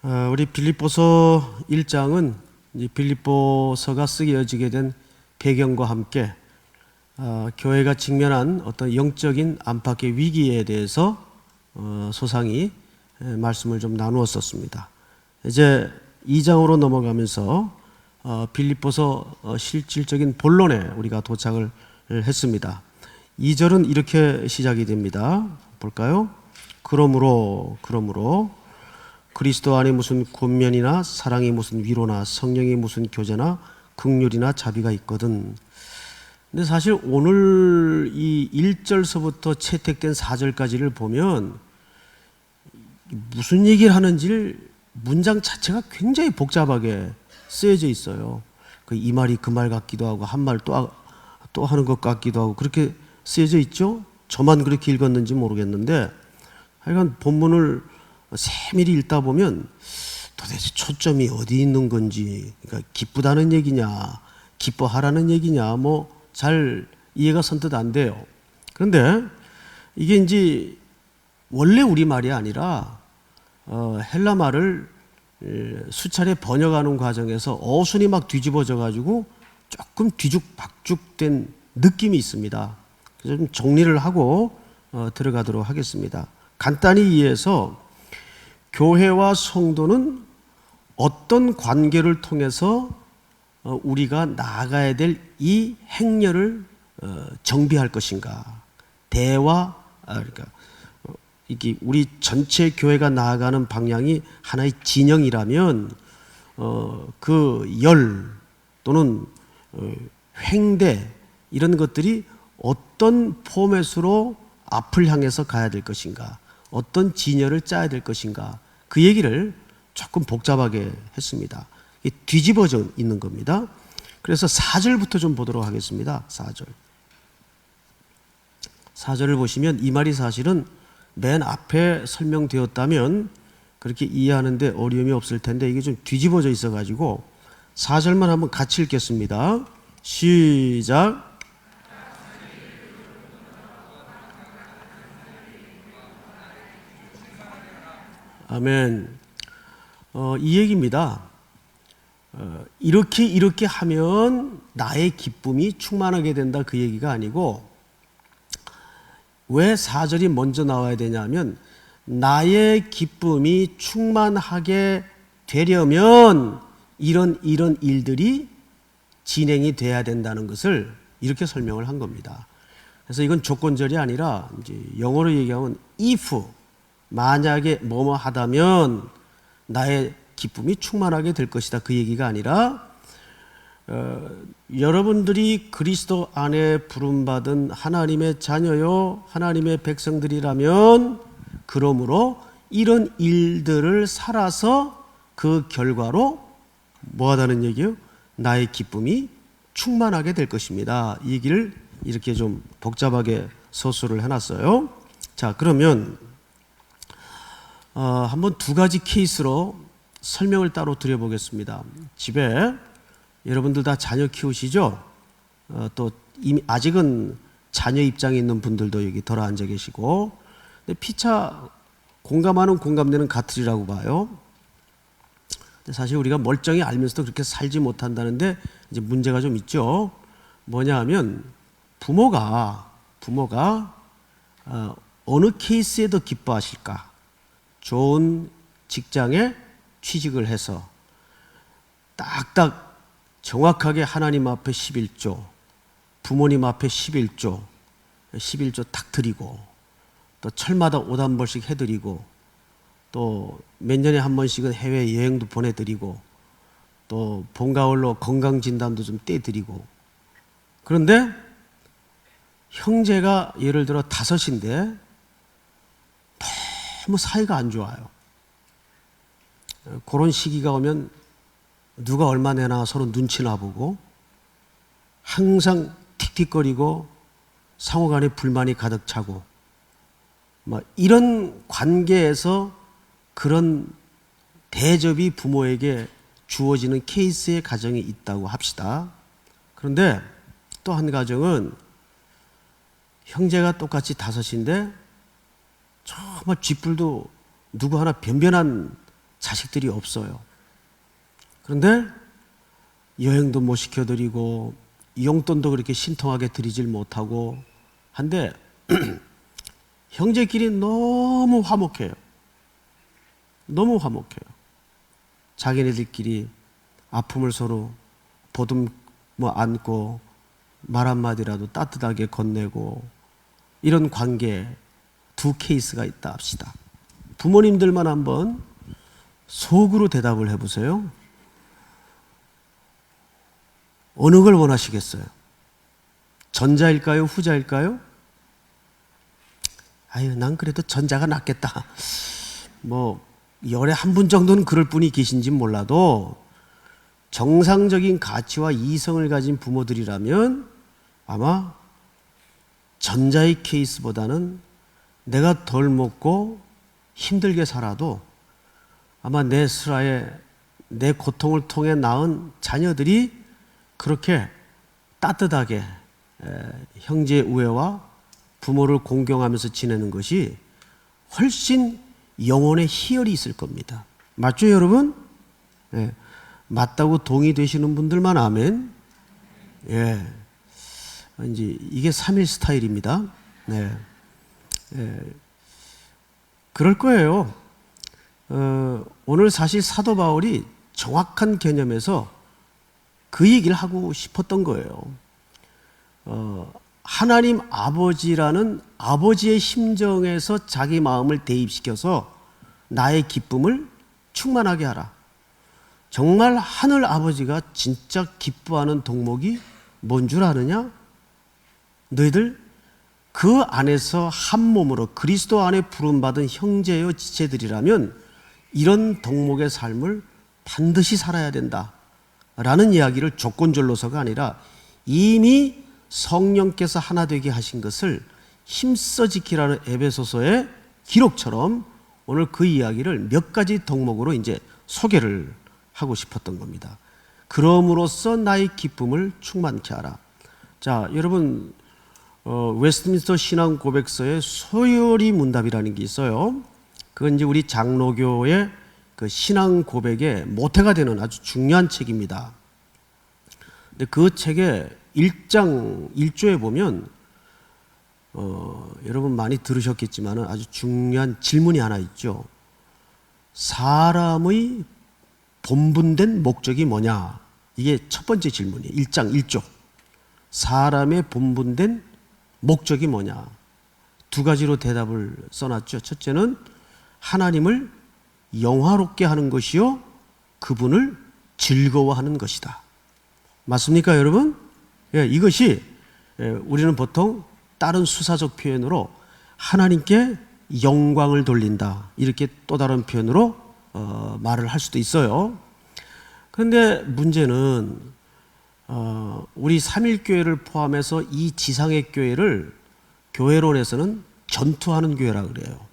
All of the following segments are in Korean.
우리 빌립보서 1장은 빌립보서가 쓰여지게 된 배경과 함께 교회가 직면한 어떤 영적인 안팎의 위기에 대해서 소상히 말씀을 좀 나누었었습니다. 이제 2장으로 넘어가면서 빌립보서 실질적인 본론에 우리가 도착을 했습니다. 2절은 이렇게 시작이 됩니다. 볼까요? 그러므로 그리스도 안에 무슨 권면이나 사랑이 무슨 위로나 성령이 무슨 교제나 긍휼이나 자비가 있거든. 근데 사실 오늘 이 1절서부터 채택된 4절까지를 보면 무슨 얘기를 하는지 문장 자체가 굉장히 복잡하게 쓰여져 있어요. 이 말이 그 말 같기도 하고 한 말 또 하는 것 같기도 하고 그렇게 쓰여져 있죠. 저만 그렇게 읽었는지 모르겠는데 하여간 본문을 세밀히 읽다 보면 도대체 초점이 어디 있는 건지, 그러니까 기쁘다는 얘기냐, 기뻐하라는 얘기냐, 잘 이해가 선뜻 안 돼요. 그런데 이게 이제 원래 우리말이 아니라 헬라 말을 수차례 번역하는 과정에서 어순이 막 뒤집어져 가지고 조금 뒤죽박죽된 느낌이 있습니다. 그래서 좀 정리를 하고 들어가도록 하겠습니다. 간단히 이해해서 교회와 성도는 어떤 관계를 통해서 우리가 나아가야 될 이 행렬을 정비할 것인가. 그러니까 이게 우리 전체 교회가 나아가는 방향이 하나의 진영이라면 그 열 또는 횡대 이런 것들이 어떤 포맷으로 앞을 향해서 가야 될 것인가, 어떤 진열을 짜야 될 것인가, 그 얘기를 조금 복잡하게 했습니다. 뒤집어져 있는 겁니다. 그래서 4절부터 좀 보도록 하겠습니다. 4절을 보시면 이 말이 사실은 맨 앞에 설명되었다면 그렇게 이해하는데 어려움이 없을 텐데 이게 좀 뒤집어져 있어가지고 4절만 한번 같이 읽겠습니다. 시작. 아멘. 이 얘기입니다. 이렇게 하면 나의 기쁨이 충만하게 된다, 그 얘기가 아니고, 왜 4절이 먼저 나와야 되냐면 나의 기쁨이 충만하게 되려면 이런 일들이 진행이 돼야 된다는 것을 이렇게 설명을 한 겁니다. 그래서 이건 조건절이 아니라 이제 영어로 얘기하면 if, 만약에 뭐뭐 하다면 나의 기쁨이 충만하게 될 것이다, 그 얘기가 아니라 여러분들이 그리스도 안에 부름받은 하나님의 자녀요 하나님의 백성들이라면 그러므로 이런 일들을 살아서 그 결과로 뭐 하다는 얘기요? 나의 기쁨이 충만하게 될 것입니다. 이 얘기를 이렇게 좀 복잡하게 서술을 해놨어요. 자, 그러면 한번 두 가지 케이스로 설명을 따로 드려보겠습니다. 집에 여러분들 다 자녀 키우시죠? 또 이미 아직은 자녀 입장에 있는 분들도 여기 덜어 앉아 계시고, 근데 피차 공감하는 공감대는 같으리라고 봐요. 근데 사실 우리가 멀쩡히 알면서도 그렇게 살지 못한다는데 이제 문제가 좀 있죠. 뭐냐 하면 부모가 어느 케이스에 더 기뻐하실까? 좋은 직장에 취직을 해서 딱딱 정확하게 하나님 앞에 11조, 부모님 앞에 11조 딱 드리고, 또 철마다 옷 한 벌씩 해드리고, 또 몇 년에 한 번씩은 해외 여행도 보내드리고, 또 봄 가을로 건강진단도 좀 떼드리고. 그런데 형제가 예를 들어 5인데 너무 사이가 안 좋아요. 그런 시기가 오면 누가 얼마 내나 서로 눈치나 보고 항상 틱틱거리고 상호간에 불만이 가득 차고, 이런 관계에서 그런 대접이 부모에게 주어지는 케이스의 가정이 있다고 합시다. 그런데 또 한 가정은 형제가 똑같이 5인데 정말 쥐뿔도 누구 하나 변변한 자식들이 없어요. 그런데 여행도 못 시켜드리고 용돈도 그렇게 신통하게 드리질 못하고 한데 형제끼리 너무 화목해요. 너무 화목해요. 자기네들끼리 아픔을 서로 보듬어 안고 말 한마디라도 따뜻하게 건네고 이런 관계 두 케이스가 있다 합시다. 부모님들만 한번 속으로 대답을 해보세요. 어느 걸 원하시겠어요? 전자일까요? 후자일까요? 아유, 난 그래도 전자가 낫겠다. 뭐 열에 한 분 정도는 그럴 분이 계신지 몰라도 정상적인 가치와 이성을 가진 부모들이라면 아마 전자의 케이스보다는 내가 덜 먹고 힘들게 살아도 아마 내 슬하에 내 고통을 통해 낳은 자녀들이 그렇게 따뜻하게 형제 우애와 부모를 공경하면서 지내는 것이 훨씬 영혼의 희열이 있을 겁니다. 맞죠, 여러분? 예. 맞다고 동의되시는 분들만 아멘. 예. 이제 이게 3일 스타일입니다. 네. 예. 그럴 거예요. 오늘 사실 사도 바울이 정확한 개념에서 그 얘기를 하고 싶었던 거예요. 하나님 아버지라는 아버지의 심정에서 자기 마음을 대입시켜서 나의 기쁨을 충만하게 하라. 정말 하늘 아버지가 진짜 기뻐하는 덕목이 뭔 줄 아느냐? 너희들 그 안에서 한 몸으로 그리스도 안에 부름받은 형제여 지체들이라면 이런 덕목의 삶을 반드시 살아야 된다 라는 이야기를 조건절로서가 아니라 이미 성령께서 하나 되게 하신 것을 힘써 지키라는 에베소서의 기록처럼 오늘 그 이야기를 몇 가지 덕목으로 이제 소개를 하고 싶었던 겁니다. 그럼으로써 나의 기쁨을 충만케 하라. 자, 여러분 웨스트민스터 신앙 고백서에 소요리 문답이라는 게 있어요. 그건 이제 우리 장로교의 그 신앙 고백의 모태가 되는 아주 중요한 책입니다. 근데 그 책의 1장 1조에 보면 여러분 많이 들으셨겠지만 아주 중요한 질문이 하나 있죠. 사람의 본분된 목적이 뭐냐? 이게 첫 번째 질문이에요. 1장 1조. 사람의 본분된 목적이 뭐냐? 두 가지로 대답을 써놨죠. 첫째는 하나님을 영화롭게 하는 것이요, 그분을 즐거워하는 것이다. 맞습니까, 여러분? 예, 이것이 우리는 보통 다른 수사적 표현으로 하나님께 영광을 돌린다, 이렇게 또 다른 표현으로 말을 할 수도 있어요. 그런데 문제는 우리 삼일교회를 포함해서 이 지상의 교회를 교회론에서는 전투하는 교회라 그래요.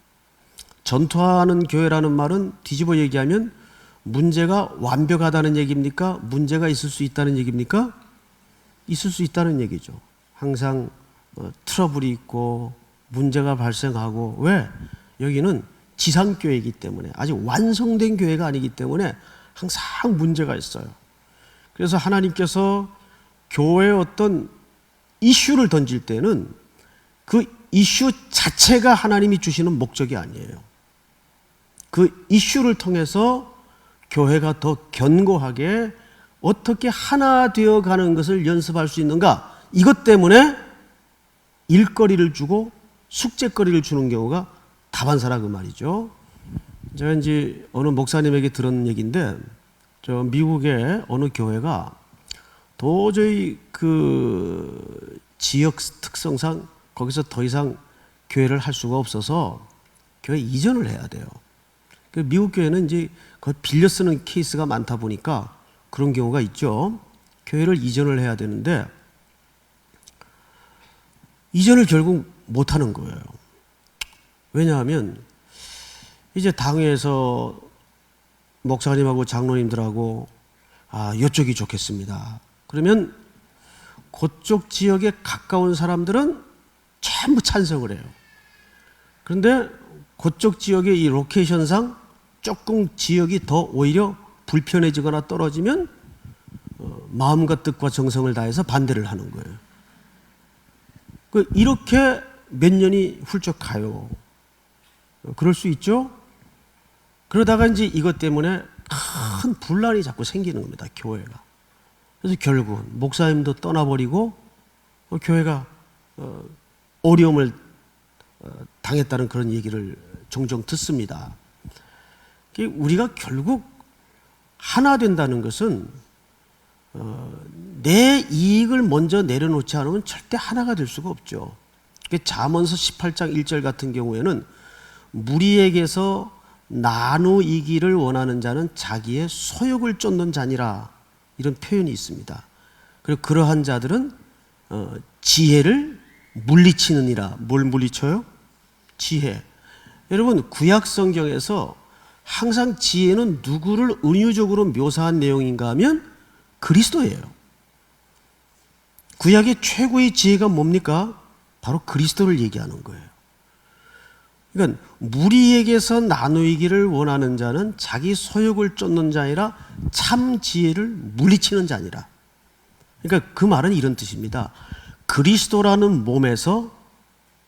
전투하는 교회라는 말은 뒤집어 얘기하면 문제가 완벽하다는 얘기입니까? 문제가 있을 수 있다는 얘기입니까? 있을 수 있다는 얘기죠. 항상 트러블이 있고 문제가 발생하고. 왜? 여기는 지상교회이기 때문에, 아직 완성된 교회가 아니기 때문에 항상 문제가 있어요. 그래서 하나님께서 교회에 어떤 이슈를 던질 때는 그 이슈 자체가 하나님이 주시는 목적이 아니에요. 그 이슈를 통해서 교회가 더 견고하게 어떻게 하나 되어 가는 것을 연습할 수 있는가, 이것 때문에 일거리를 주고 숙제거리를 주는 경우가 다반사라 그 말이죠. 제가 이제 어느 목사님에게 들은 얘기인데, 저 미국의 어느 교회가 도저히 그 지역 특성상 거기서 더 이상 교회를 할 수가 없어서 교회 이전을 해야 돼요. 미국 교회는 이제 그걸 빌려 쓰는 케이스가 많다 보니까 그런 경우가 있죠. 교회를 이전을 해야 되는데 이전을 결국 못 하는 거예요. 왜냐하면 이제 당회에서 목사님하고 장로님들하고 이쪽이 좋겠습니다. 그러면 그쪽 지역에 가까운 사람들은 전부 찬성을 해요. 그런데 그쪽 지역의 이 로케이션상 조금 지역이 더 오히려 불편해지거나 떨어지면 마음과 뜻과 정성을 다해서 반대를 하는 거예요. 이렇게 몇 년이 훌쩍 가요. 그럴 수 있죠? 그러다가 이제 이것 때문에 큰 분란이 자꾸 생기는 겁니다, 교회가. 그래서 결국은 목사님도 떠나버리고 교회가 어려움을 당했다는 그런 얘기를 종종 듣습니다. 우리가 결국 하나 된다는 것은 내 이익을 먼저 내려놓지 않으면 절대 하나가 될 수가 없죠. 잠언서 18장 1절 같은 경우에는 무리에게서 나누이기를 원하는 자는 자기의 소욕을 쫓는 자니라, 이런 표현이 있습니다. 그리고 그러한 자들은 지혜를 물리치느니라. 뭘 물리쳐요? 지혜. 여러분, 구약 성경에서 항상 지혜는 누구를 은유적으로 묘사한 내용인가 하면 그리스도예요. 구약의 최고의 지혜가 뭡니까? 바로 그리스도를 얘기하는 거예요. 그러니까 무리에게서 나누기를 원하는 자는 자기 소욕을 쫓는 자이라 참 지혜를 물리치는 자니라. 그러니까 그 말은 이런 뜻입니다. 그리스도라는 몸에서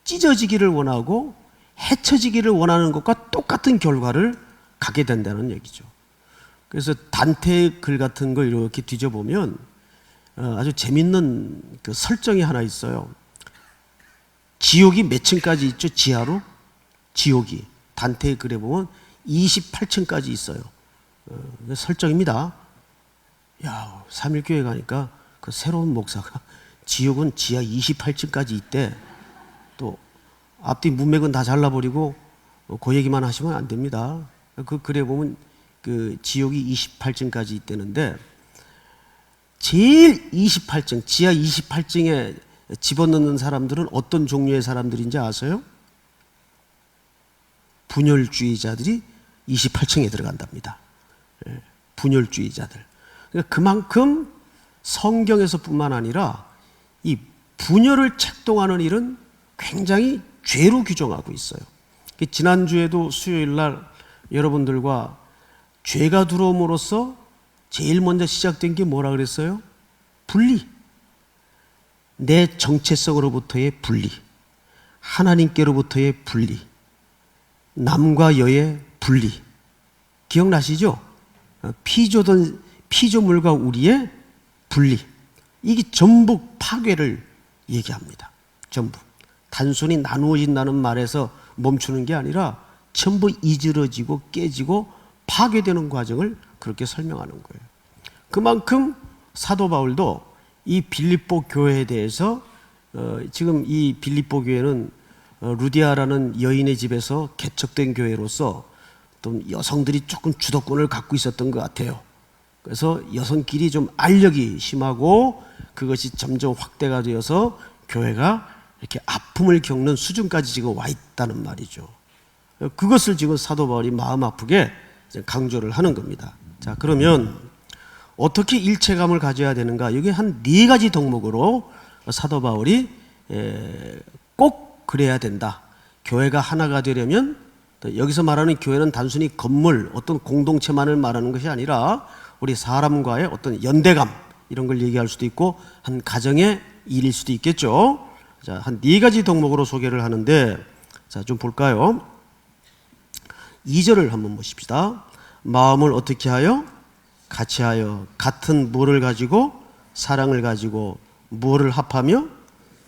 찢어지기를 원하고 해쳐지기를 원하는 것과 똑같은 결과를 갖게 된다는 얘기죠. 그래서 단테의 글 같은 거 이렇게 뒤져보면 아주 재밌는 그 설정이 하나 있어요. 지옥이 몇 층까지 있죠? 지하로? 지옥이 단테의 글에 보면 28층까지 있어요. 설정입니다. 야, 3.1교회 가니까 그 새로운 목사가 지옥은 지하 28층까지 있대. 또 앞뒤 문맥은 다 잘라버리고 그 얘기만 하시면 안 됩니다. 그 글에 보면 그 지옥이 28층까지 있다는데, 제일 28층, 지하 28층에 집어넣는 사람들은 어떤 종류의 사람들인지 아세요? 분열주의자들이 28층에 들어간답니다. 분열주의자들. 그러니까 그만큼 성경에서뿐만 아니라 이 분열을 책동하는 일은 굉장히 죄로 규정하고 있어요. 지난주에도 수요일 날 여러분들과 죄가 들어옴으로써 제일 먼저 시작된 게 뭐라 그랬어요? 분리. 내 정체성으로부터의 분리, 하나님께로부터의 분리, 남과 여의 분리. 기억나시죠? 피조물과 우리의 분리. 이게 전부 파괴를 얘기합니다. 전부. 단순히 나누어진다는 말에서 멈추는 게 아니라 전부 이지러지고 깨지고 파괴되는 과정을 그렇게 설명하는 거예요. 그만큼 사도 바울도 이 빌립보 교회에 대해서 지금 이 빌립보 교회는 루디아라는 여인의 집에서 개척된 교회로서 또 여성들이 조금 주도권을 갖고 있었던 것 같아요. 그래서 여성끼리 좀 알력이 심하고 그것이 점점 확대가 되어서 교회가 이렇게 아픔을 겪는 수준까지 지금 와 있다는 말이죠. 그것을 지금 사도 바울이 마음 아프게 강조를 하는 겁니다. 자, 그러면 어떻게 일체감을 가져야 되는가? 여기 한 4가지 덕목으로 사도 바울이 꼭 그래야 된다. 교회가 하나가 되려면, 여기서 말하는 교회는 단순히 건물, 어떤 공동체만을 말하는 것이 아니라 우리 사람과의 어떤 연대감, 이런 걸 얘기할 수도 있고 한 가정의 일일 수도 있겠죠. 자, 한 4가지 덕목으로 소개를 하는데, 자, 좀 볼까요? 2절을 한번 보십시다. 마음을 어떻게 하여? 같이 하여 같은 뭐를 가지고? 사랑을 가지고 뭐를 합하며?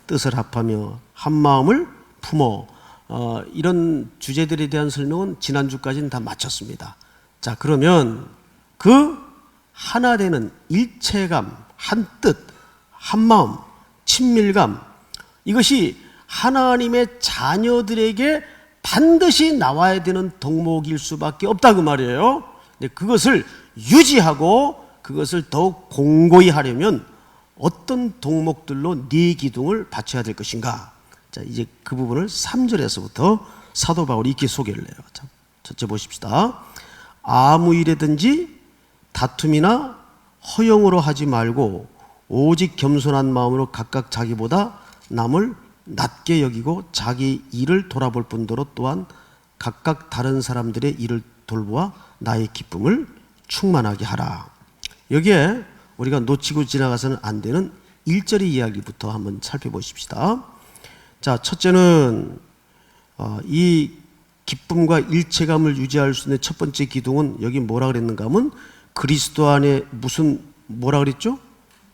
뜻을 합하며 한 마음을 품어. 이런 주제들에 대한 설명은 지난주까지는 다 마쳤습니다. 자, 그러면 그 하나 되는 일체감, 한 뜻, 한 마음, 친밀감, 이것이 하나님의 자녀들에게 반드시 나와야 되는 덕목일 수밖에 없다 그 말이에요. 근데 그것을 유지하고 그것을 더욱 공고히 하려면 어떤 덕목들로 네 기둥을 받쳐야 될 것인가? 자, 이제 그 부분을 3절에서부터 사도 바울이 이렇게 소개를 해요. 자, 첫째 보십시다. 아무 일에든지 다툼이나 허영으로 하지 말고 오직 겸손한 마음으로 각각 자기보다 남을 낮게 여기고 자기 일을 돌아볼 뿐더러 또한 각각 다른 사람들의 일을 돌보아 나의 기쁨을 충만하게 하라. 여기에 우리가 놓치고 지나가서는 안 되는 1절의 이야기부터 한번 살펴보십시다. 자, 첫째는 이 기쁨과 일체감을 유지할 수 있는 첫 번째 기둥은 여기 뭐라 그랬는가 하면 그리스도 안에 뭐라 그랬죠?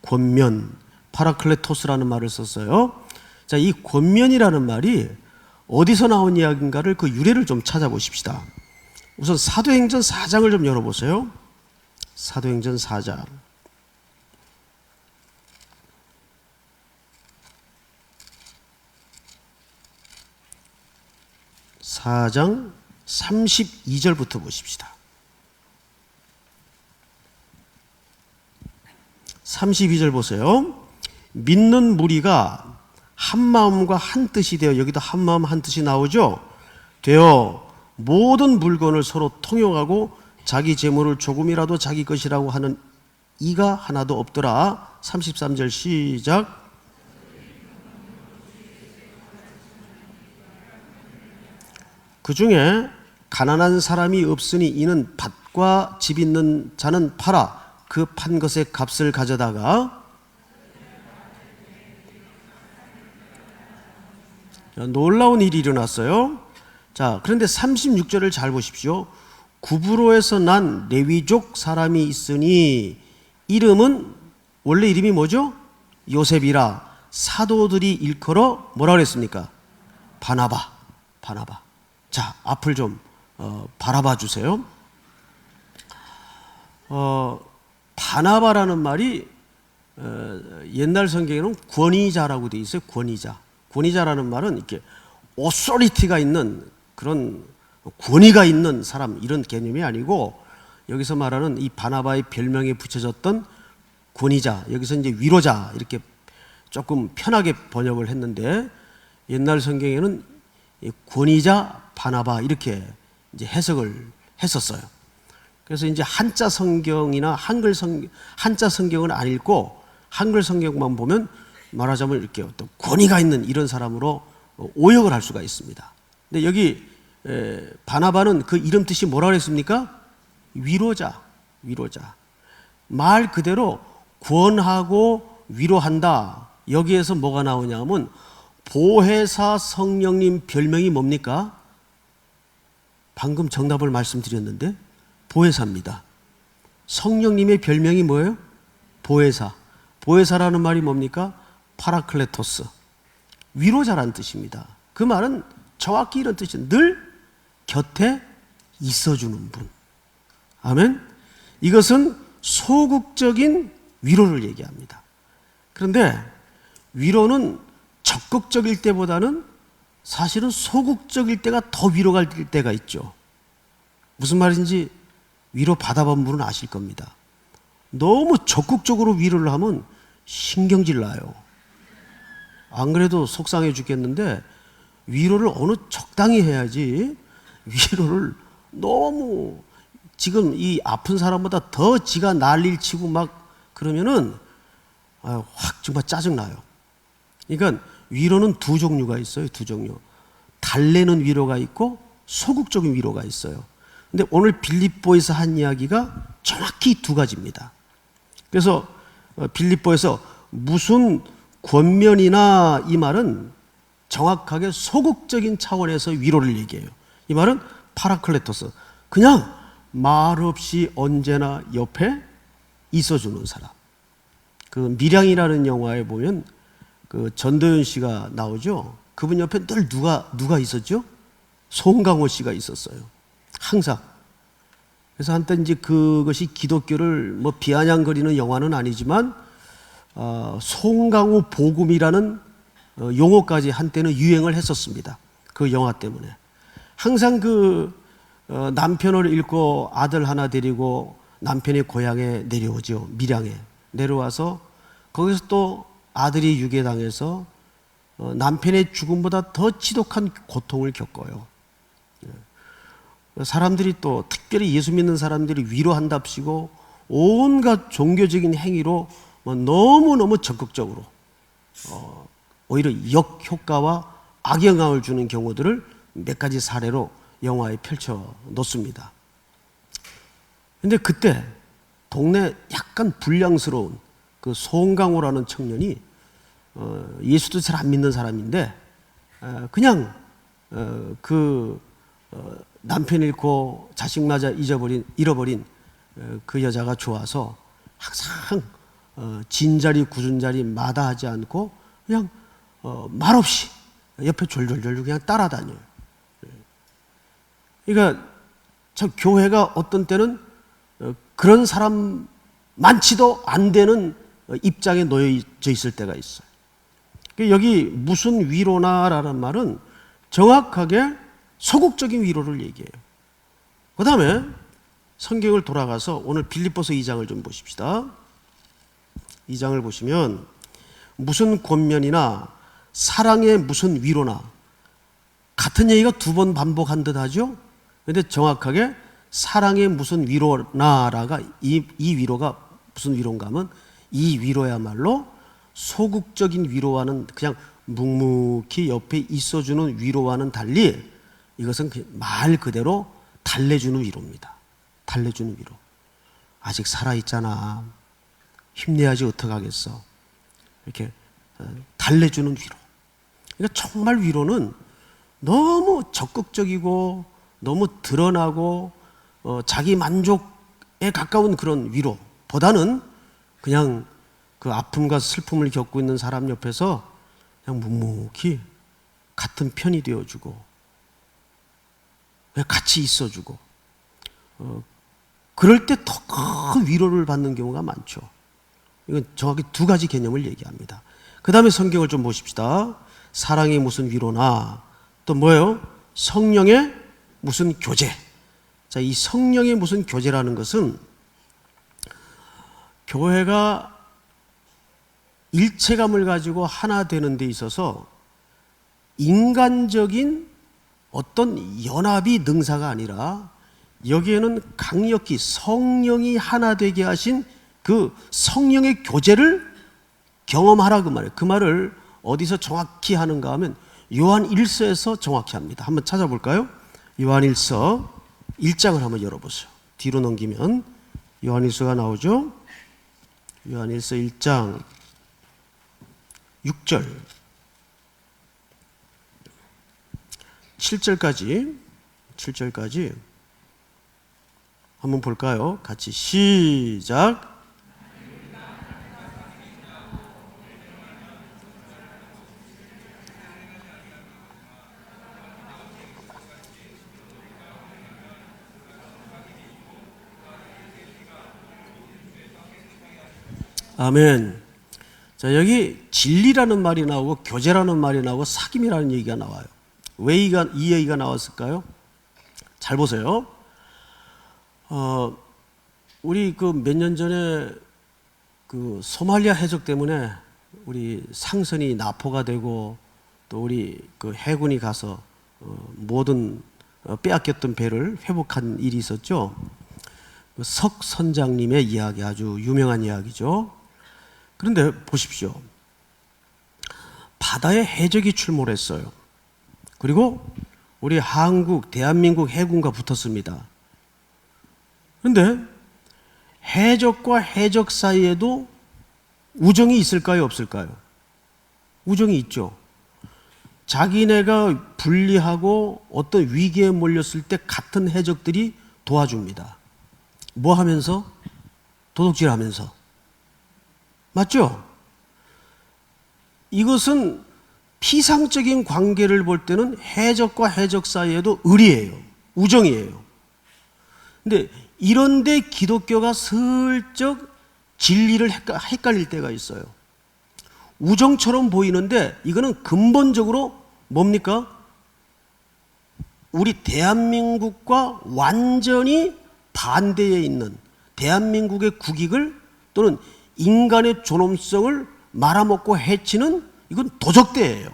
권면, 파라클레토스라는 말을 썼어요. 자, 이 권면이라는 말이 어디서 나온 이야기인가를 그 유래를 좀 찾아보십시다. 우선 사도행전 4장을 좀 열어보세요. 사도행전 4장. 4장 32절부터 보십시다. 32절 보세요. 믿는 무리가 한 마음과 한 뜻이 되어, 여기도 한 마음 한 뜻이 나오죠. 되어 모든 물건을 서로 통용하고 자기 재물을 조금이라도 자기 것이라고 하는 이가 하나도 없더라. 33절 시작. 그 중에 가난한 사람이 없으니 이는 밭과 집 있는 자는 팔아 그 판 것의 값을 가져다가, 놀라운 일이 일어났어요. 자, 그런데 36절을 잘 보십시오. 구브로에서 난 레위족 사람이 있으니 이름은, 원래 이름이 뭐죠? 요셉이라. 사도들이 일컬어 뭐라 그랬습니까? 바나바. 자, 앞을 좀 바라봐 주세요. 바나바라는 말이 옛날 성경에는 권위자라고 되어 있어요. 권위자라는 말은 이렇게 오소리티가 있는, 그런 권위가 있는 사람, 이런 개념이 아니고, 여기서 말하는 이 바나바의 별명에 붙여졌던 권위자, 여기서 이제 위로자, 이렇게 조금 편하게 번역을 했는데, 옛날 성경에는 권위자 바나바 이렇게 이제 해석을 했었어요. 그래서 이제 한자 성경이나 한자 성경은 안 읽고 한글 성경만 보면 말하자면 이렇게 어떤 권위가 있는 이런 사람으로 오역을 할 수가 있습니다. 근데 여기 바나바는 그 이름 뜻이 뭐라 그랬습니까? 위로자. 말 그대로 권하고 위로한다. 여기에서 뭐가 나오냐면 보혜사 성령님 별명이 뭡니까? 방금 정답을 말씀드렸는데 보혜사입니다. 성령님의 별명이 뭐예요? 보혜사. 보혜사라는 말이 뭡니까? 파라클레토스. 위로자란 뜻입니다. 그 말은 정확히 이런 뜻이에요. 늘 곁에 있어주는 분. 아멘. 이것은 소극적인 위로를 얘기합니다. 그런데 위로는 적극적일 때보다는 사실은 소극적일 때가 더 위로가 될 때가 있죠. 무슨 말인지 위로 받아본 분은 아실 겁니다. 너무 적극적으로 위로를 하면 신경질 나요. 안 그래도 속상해 죽겠는데 위로를 어느 적당히 해야지, 위로를 너무 지금 이 아픈 사람보다 더 지가 난리를 치고 막 그러면은 확 정말 짜증나요. 그러니까 위로는 두 종류가 있어요. 두 종류. 달래는 위로가 있고 소극적인 위로가 있어요. 근데 오늘 빌립보에서 한 이야기가 정확히 두 가지입니다. 그래서 빌립보에서 무슨 권면이나, 이 말은 정확하게 소극적인 차원에서 위로를 얘기해요. 이 말은 파라클레토스, 그냥 말없이 언제나 옆에 있어주는 사람. 그 밀양이라는 영화에 보면 그 전도연 씨가 나오죠. 그분 옆에 늘 누가 있었죠? 송강호 씨가 있었어요. 항상. 그래서 한때 이제 그것이 기독교를 뭐 비아냥거리는 영화는 아니지만 송강호 복음이라는 용어까지 한때는 유행을 했었습니다. 그 영화 때문에. 항상 그 남편을 잃고 아들 하나 데리고 남편의 고향에 내려오죠. 밀양에 내려와서 거기서 또 아들이 유괴당해서 남편의 죽음보다 더 지독한 고통을 겪어요. 사람들이 또 특별히 예수 믿는 사람들이 위로한답시고 온갖 종교적인 행위로 너무너무 적극적으로 오히려 역효과와 악영향을 주는 경우들을 몇 가지 사례로 영화에 펼쳐 놓습니다. 근데 그때 동네 약간 불량스러운 그 송강호라는 청년이 예수도 잘 안 믿는 사람인데 그냥 남편 잃고 자식마저 잃어버린 그 여자가 좋아서 항상 진자리 굳은자리 마다하지 않고 그냥 말없이 옆에 졸졸졸 그냥 따라다녀요. 그러니까 참 교회가 어떤 때는 그런 사람 많지도 안 되는 입장에 놓여져 있을 때가 있어요. 여기 무슨 위로나라는 말은 정확하게 소극적인 위로를 얘기해요. 그 다음에 성경을 돌아가서 오늘 빌립보서 2장을 좀 보십시다. 2장을 보시면 무슨 권면이나 사랑의 무슨 위로나 같은 얘기가 두 번 반복한 듯 하죠. 그런데 정확하게 사랑의 무슨 위로나라가 이 위로가 무슨 위로인가 하면 이 위로야말로 소극적인 위로와는 그냥 묵묵히 옆에 있어주는 위로와는 달리 이것은 말 그대로 달래주는 위로입니다. 달래주는 위로. 아직 살아있잖아. 힘내야지 어떡하겠어. 이렇게 달래주는 위로. 그러니까 정말 위로는 너무 적극적이고 너무 드러나고 자기 만족에 가까운 그런 위로보다는 그냥 그 아픔과 슬픔을 겪고 있는 사람 옆에서 그냥 묵묵히 같은 편이 되어주고 같이 있어주고 그럴 때 더 큰 위로를 받는 경우가 많죠. 이건 정확히 두 가지 개념을 얘기합니다. 그 다음에 성경을 좀 보십시다. 사랑이 무슨 위로나 또 뭐예요? 성령의 무슨 교제. 자, 이 성령의 무슨 교제라는 것은 교회가 일체감을 가지고 하나 되는 데 있어서 인간적인 어떤 연합이 능사가 아니라 여기에는 강력히 성령이 하나 되게 하신 그 성령의 교제를 경험하라 그 말이에요. 그 말을 어디서 정확히 하는가 하면 요한 1서에서 정확히 합니다. 한번 찾아볼까요? 요한 1서 1장을 한번 열어보세요. 뒤로 넘기면 요한 1서가 나오죠. 요한 1서 1장 6절 7절까지 한번 볼까요? 같이 시작. 아멘. 자, 여기 진리라는 말이 나오고 교제라는 말이 나오고 사귐이라는 얘기가 나와요. 왜 이 얘기가 나왔을까요? 잘 보세요. 우리 그 몇 년 전에 그 소말리아 해적 때문에 우리 상선이 나포가 되고 또 우리 그 해군이 가서 모든 빼앗겼던 배를 회복한 일이 있었죠. 그 석 선장님의 이야기, 아주 유명한 이야기죠. 그런데 보십시오. 바다에 해적이 출몰했어요. 그리고 우리 한국, 대한민국 해군과 붙었습니다. 그런데 해적과 해적 사이에도 우정이 있을까요, 없을까요? 우정이 있죠. 자기네가 불리하고 어떤 위기에 몰렸을 때 같은 해적들이 도와줍니다. 뭐 하면서? 도둑질 하면서. 맞죠? 이것은 피상적인 관계를 볼 때는 해적과 해적 사이에도 의리예요. 우정이에요. 근데 이런데 기독교가 슬쩍 진리를 헷갈릴 때가 있어요. 우정처럼 보이는데 이거는 근본적으로 뭡니까? 우리 대한민국과 완전히 반대에 있는 대한민국의 국익을 또는 인간의 존엄성을 말아먹고 해치는 이건 도적대예요.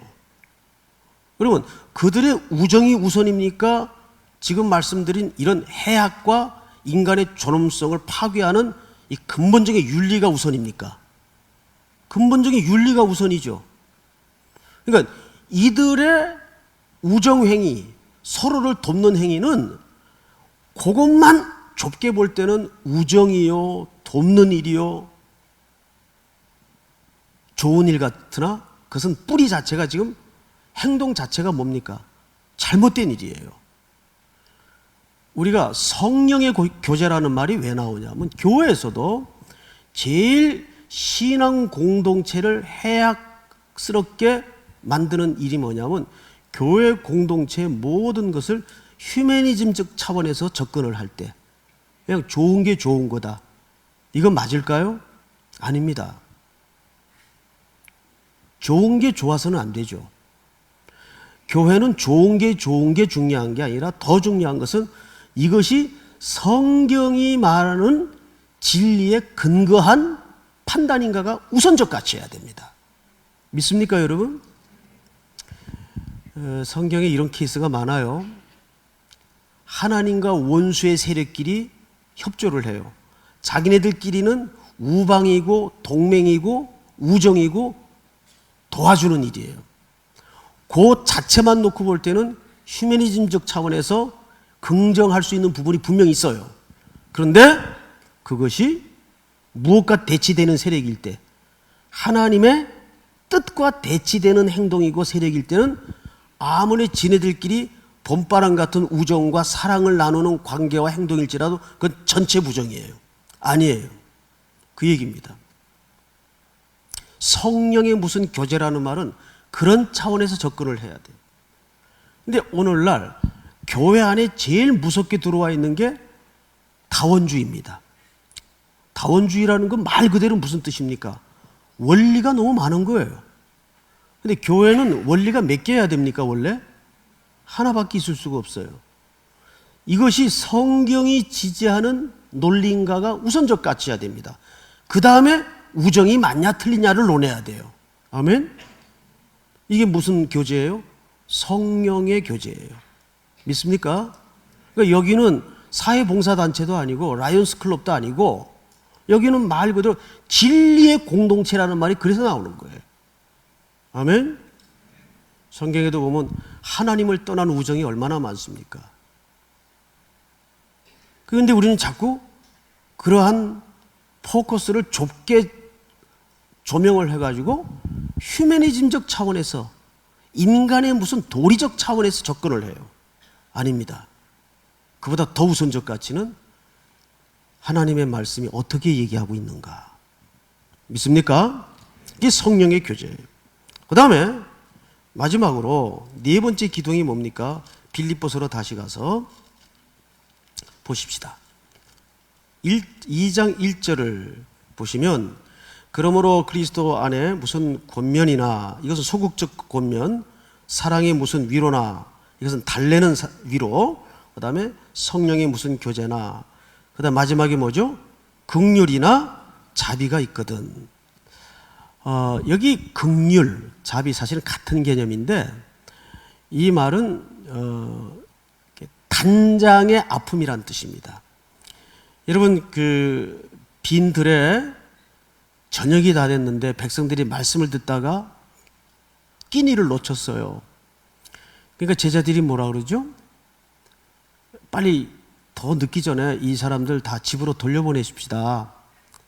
그러면 그들의 우정이 우선입니까? 지금 말씀드린 이런 해악과 인간의 존엄성을 파괴하는 이 근본적인 윤리가 우선입니까? 근본적인 윤리가 우선이죠. 그러니까 이들의 우정행위, 서로를 돕는 행위는 그것만 좁게 볼 때는 우정이요, 돕는 일이요, 좋은 일 같으나 그것은 뿌리 자체가 지금 행동 자체가 뭡니까? 잘못된 일이에요. 우리가 성령의 교제라는 말이 왜 나오냐면 교회에서도 제일 신앙 공동체를 해악스럽게 만드는 일이 뭐냐면 교회 공동체의 모든 것을 휴머니즘적 차원에서 접근을 할 때 그냥 좋은 게 좋은 거다. 이건 맞을까요? 아닙니다. 좋은 게 좋아서는 안 되죠. 교회는 좋은 게 중요한 게 아니라 더 중요한 것은 이것이 성경이 말하는 진리에 근거한 판단인가가 우선적 가치여야 됩니다. 믿습니까, 여러분? 성경에 이런 케이스가 많아요. 하나님과 원수의 세력끼리 협조를 해요. 자기네들끼리는 우방이고 동맹이고 우정이고 도와주는 일이에요. 그 자체만 놓고 볼 때는 휴머니즘적 차원에서 긍정할 수 있는 부분이 분명히 있어요. 그런데 그것이 무엇과 대치되는 세력일 때, 하나님의 뜻과 대치되는 행동이고 세력일 때는 아무리 지네들끼리 봄바람 같은 우정과 사랑을 나누는 관계와 행동일지라도 그건 전체 부정이에요. 아니에요. 그 얘기입니다. 성령의 무슨 교제라는 말은 그런 차원에서 접근을 해야 돼요. 근데 오늘날 교회 안에 제일 무섭게 들어와 있는 게 다원주의입니다. 다원주의라는 건 말 그대로 무슨 뜻입니까? 원리가 너무 많은 거예요. 근데 교회는 원리가 몇 개여야 됩니까, 원래? 하나밖에 있을 수가 없어요. 이것이 성경이 지지하는 논리인가가 우선적 가치여야 됩니다. 그 다음에 우정이 맞냐 틀리냐를 논해야 돼요. 아멘? 이게 무슨 교제예요? 성령의 교제예요. 믿습니까? 그러니까 여기는 사회봉사단체도 아니고 라이온스 클럽도 아니고 여기는 말 그대로 진리의 공동체라는 말이 그래서 나오는 거예요. 아멘? 성경에도 보면 하나님을 떠난 우정이 얼마나 많습니까? 그런데 우리는 자꾸 그러한 포커스를 좁게 조명을 해가지고 휴머니즘적 차원에서 인간의 무슨 도리적 차원에서 접근을 해요. 아닙니다. 그보다 더 우선적 가치는 하나님의 말씀이 어떻게 얘기하고 있는가. 믿습니까? 이게 성령의 교제예요. 그 다음에 마지막으로 네 번째 기둥이 뭡니까? 빌립보서로 다시 가서 보십시다. 2장 1절을 보시면 그러므로 그리스도 안에 무슨 권면이나 이것은 소극적 권면, 사랑의 무슨 위로나 이것은 달래는 위로, 그 다음에 성령의 무슨 교제나 그 다음 마지막에 뭐죠? 긍휼이나 자비가 있거든. 여기 긍휼, 자비 사실은 같은 개념인데 이 말은 단장의 아픔이란 뜻입니다. 여러분 그 빈 들에 저녁이 다 됐는데 백성들이 말씀을 듣다가 끼니를 놓쳤어요. 그러니까 제자들이 뭐라 그러죠? 빨리 더 늦기 전에 이 사람들 다 집으로 돌려보내십시다.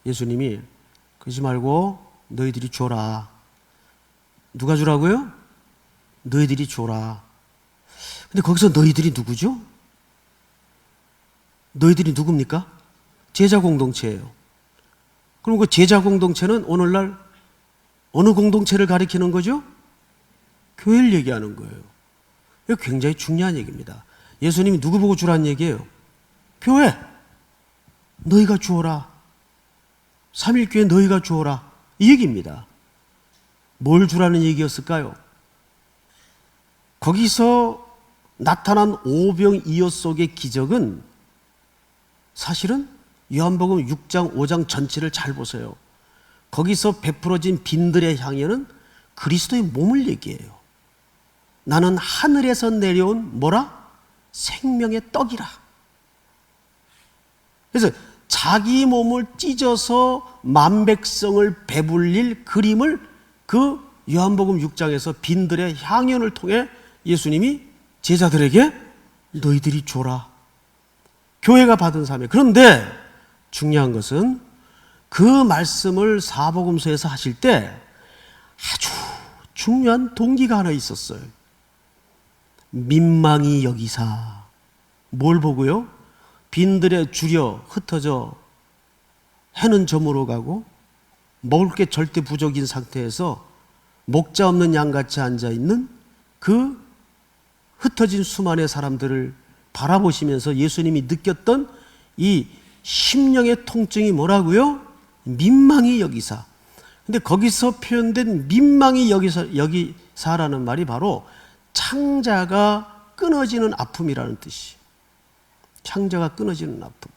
예수님이 그러지 말고 너희들이 줘라. 누가 주라고요? 너희들이 줘라. 근데 거기서 너희들이 누구죠? 너희들이 누굽니까? 제자 공동체예요. 그럼 그 제자 공동체는 오늘날 어느 공동체를 가리키는 거죠? 교회를 얘기하는 거예요. 이거 굉장히 중요한 얘기입니다. 예수님이 누구 보고 주라는 얘기예요? 교회! 너희가 주어라. 3.1교회 너희가 주어라. 이 얘기입니다. 뭘 주라는 얘기였을까요? 거기서 나타난 오병이어 속의 기적은 사실은 요한복음 6장 5장 전체를 잘 보세요. 거기서 베풀어진 빈들의 향연은 그리스도의 몸을 얘기해요. 나는 하늘에서 내려온 뭐라? 생명의 떡이라. 그래서 자기 몸을 찢어서 만백성을 배불릴 그림을 그 요한복음 6장에서 빈들의 향연을 통해 예수님이 제자들에게 너희들이 줘라. 교회가 받은 사명. 그런데 중요한 것은 그 말씀을 사복음서에서 하실 때 아주 중요한 동기가 하나 있었어요. 민망히 여기사. 뭘 보고요? 빈들에 줄여 흩어져 해는 저물어 가고 먹을 게 절대 부족인 상태에서 목자 없는 양같이 앉아있는 그 흩어진 수많은 사람들을 바라보시면서 예수님이 느꼈던 이 심령의 통증이 뭐라고요? 민망히 여기사. 근데 거기서 표현된 민망히 여기사라는 말이 바로 창자가 끊어지는 아픔이라는 뜻이. 창자가 끊어지는 아픔.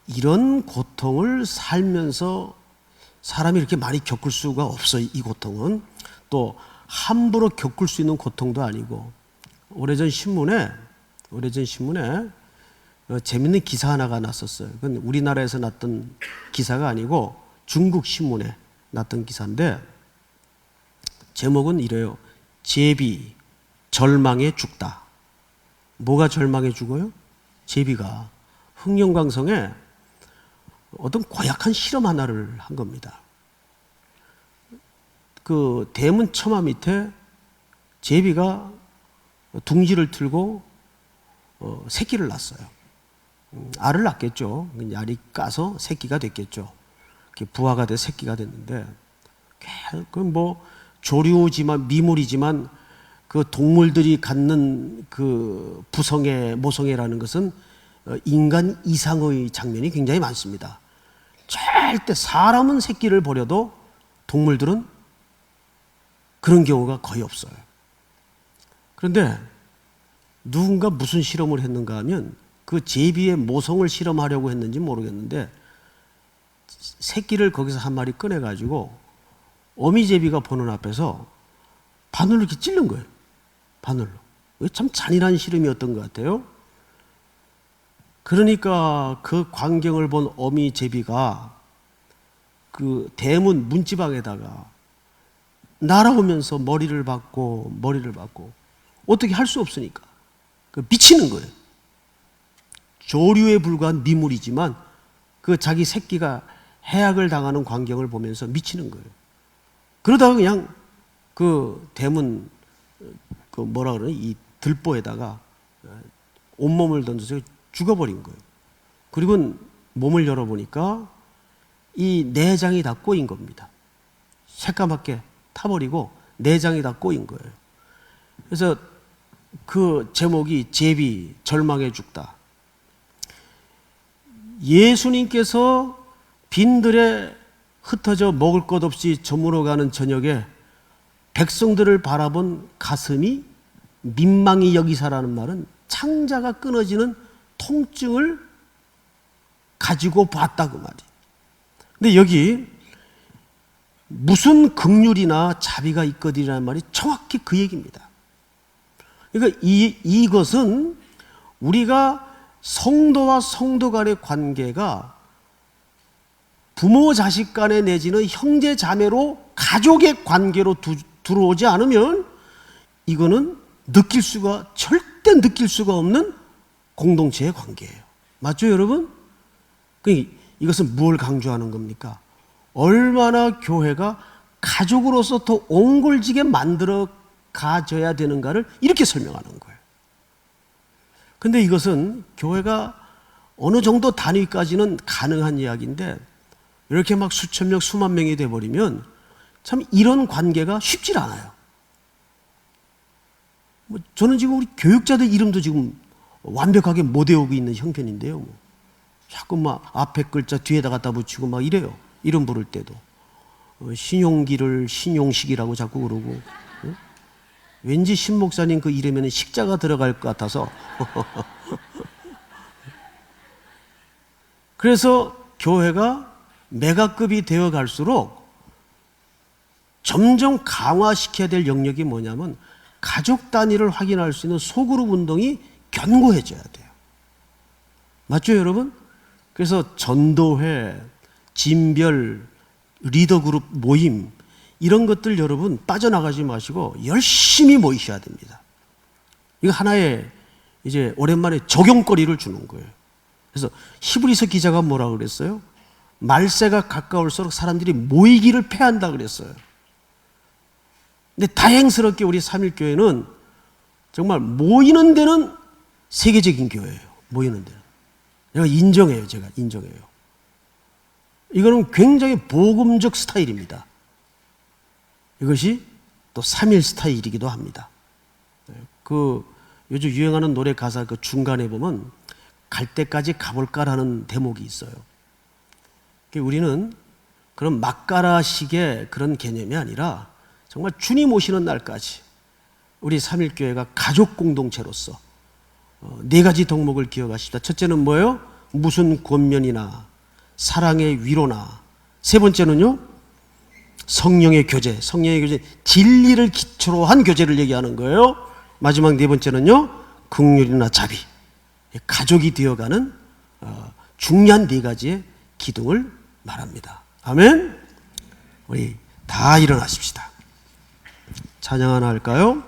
이런 고통을 살면서 사람이 이렇게 많이 겪을 수가 없어요. 이 고통은 또 함부로 겪을 수 있는 고통도 아니고, 오래전 신문에 재밌는 기사 하나가 났었어요. 그건 우리나라에서 났던 기사가 아니고 중국 신문에 났던 기사인데, 제목은 이래요. 제비 절망에 죽다. 뭐가 절망에 죽어요? 제비가 흑룡강성에 어떤 고약한 실험 하나를 한 겁니다. 그 대문 처마 밑에 제비가 둥지를 틀고 새끼를 낳았어요. 알을 낳겠죠. 알이 까서 새끼가 됐겠죠. 부화가 돼 새끼가 됐는데, 그 뭐 조류지만 미물이지만 그 동물들이 갖는 그 부성애, 모성애라는 것은 인간 이상의 장면이 굉장히 많습니다. 절대 사람은 새끼를 버려도 동물들은 그런 경우가 거의 없어요. 그런데 누군가 무슨 실험을 했는가 하면 그 제비의 모성을 실험하려고 했는지 모르겠는데 새끼를 거기서 한 마리 꺼내가지고 어미제비가 보는 앞에서 바늘로 이렇게 찌른 거예요. 바늘로. 참 잔인한 실험이었던 것 같아요. 그러니까 그 광경을 본 어미제비가 그 대문 문지방에다가 날아오면서 머리를 박고 어떻게 할 수 없으니까 미치는 거예요. 조류에 불과한 미물이지만 그 자기 새끼가 해악을 당하는 광경을 보면서 미치는 거예요. 그러다가 그냥 그 대문 그 뭐라 그러나 이 들보에다가 온몸을 던져서 죽어버린 거예요. 그리고 몸을 열어보니까 이 내장이 다 꼬인 겁니다. 새까맣게 타버리고 내장이 다 꼬인 거예요. 그래서 그 제목이 제비 절망에 죽다. 예수님께서 빈들에 흩어져 먹을 것 없이 저물어가는 저녁에 백성들을 바라본 가슴이 민망히 여기사라는 말은 창자가 끊어지는 통증을 가지고 봤다고 말이에요. 근데 여기 무슨 긍휼이나 자비가 있거든이라는 말이 정확히 그 얘기입니다. 그러니까 이것은 우리가 성도와 성도 간의 관계가 부모 자식 간에 내지는 형제 자매로 가족의 관계로 들어오지 않으면 이거는 절대 느낄 수가 없는 공동체의 관계예요. 맞죠, 여러분? 이것은 무엇을 강조하는 겁니까? 얼마나 교회가 가족으로서 더 옹골지게 만들어 가져야 되는가를 이렇게 설명하는 거예요. 근데 이것은 교회가 어느 정도 단위까지는 가능한 이야기인데 이렇게 막 수천 명, 수만 명이 돼버리면 참 이런 관계가 쉽질 않아요. 저는 지금 우리 교육자들 이름도 지금 완벽하게 못 외우고 있는 형편인데요. 자꾸 막 앞에 글자 뒤에다 갖다 붙이고 막 이래요. 이름 부를 때도. 신용기를 신용식이라고 자꾸 그러고. 왠지 신 목사님 그 이름에는 식자가 들어갈 것 같아서. 그래서 교회가 메가급이 되어 갈수록 점점 강화시켜야 될 영역이 뭐냐면 가족 단위를 확인할 수 있는 소그룹 운동이 견고해져야 돼요. 맞죠, 여러분? 그래서 전도회, 진별, 리더그룹 모임 이런 것들 여러분 빠져나가지 마시고 열심히 모이셔야 됩니다. 이거 하나의 이제 오랜만에 적용거리를 주는 거예요. 그래서 히브리서 기자가 뭐라 그랬어요? 말세가 가까울수록 사람들이 모이기를 패한다 그랬어요. 근데 다행스럽게 우리 삼일교회는 정말 모이는 데는 세계적인 교회예요. 모이는 데는. 제가 인정해요. 이거는 굉장히 복음적 스타일입니다. 이것이 또 삼일 스타일이기도 합니다. 요즘 유행하는 노래 가사 그 중간에 보면 갈 때까지 가볼까라는 대목이 있어요. 우리는 그런 막가라식의 그런 개념이 아니라 정말 주님 오시는 날까지 우리 삼일교회가 가족 공동체로서 네 가지 덕목을 기억하십시다. 첫째는 뭐예요? 무슨 권면이나 사랑의 위로나, 세 번째는요 성령의 교제, 진리를 기초로 한 교제를 얘기하는 거예요. 마지막 네 번째는요 긍휼이나 자비, 가족이 되어가는 중요한 네 가지의 기둥을 말합니다. 아멘. 우리 다 일어나십시다. 찬양 하나 할까요?